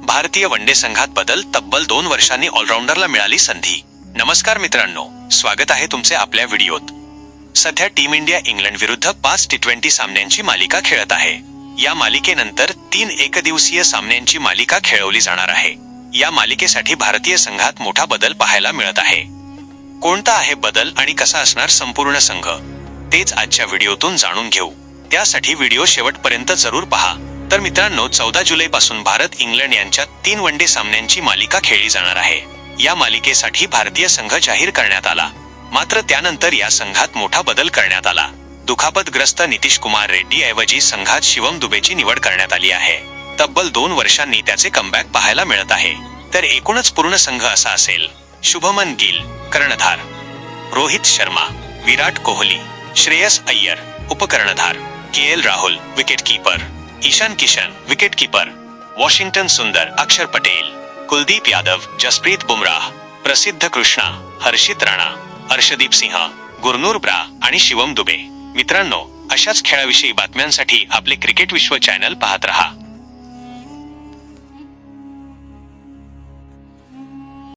भारतीय वनडे संघात बदल, तब्बल 2 वर्षांनी ऑलराऊंडरला मिळाली संधी. नमस्कार मित्रांनो, स्वागत आहे तुमचे आपल्या व्हिडिओत. सध्या टीम इंडिया इंग्लंड विरुद्ध 5 T20 सामन्यांची मालिका खेळत आहे. या मालिकेनंतर 3 एकदिवसीय सामन्यांची मालिका खेळवली जाणार आहे. या मालिकेसाठी भारतीय संघात मोठा बदल पाहायला मिळत आहे. कोणता आहे बदल आणि कसा असणार संपूर्ण संघ, तेच आजच्या व्हिडिओतून जाणून घेऊ. त्यासाठी व्हिडिओ शेवटपर्यंत जरूर पहा. तर मित्रांनो, 14 जुलैपासून भारत इंग्लंड यांच्यात 3 वनडे सामन्यांची मालिका खेळली जाणार आहे. या मालिकेसाठी भारतीय संघ जाहीर करण्यात आला, मात्र त्यानंतर या संघात मोठा बदल करण्यात आला. दुखापतग्रस्त नितीश कुमार रेड्डी ऐवजी संघात शिवम दुबेची निवड करण्यात आली आहे. तब्बल 2 वर्षांनी त्याचे कमबॅक पाहायला मिळत आहे. तर एकूणच पूर्ण संघ असा असेल: शुभमन गिल कर्णधार, रोहित शर्मा, विराट कोहली, श्रेयस अय्यर उपकर्णधार, KL Rahul wicketkeeper, Ishan Kishan wicketkeeper, Washington Sundar, Axar Patel, Kuldeep Yadav, Jasprit Bumrah, Prasidh Krishna, Harshit Rana, Arshdeep Singh, Gurnoor Brar आणि शिवम दुबे. मित्रांनो, अशाच खेळाविषयी बातम्यांसाठी आपले क्रिकेट विश्व चॅनल पाहत रहा.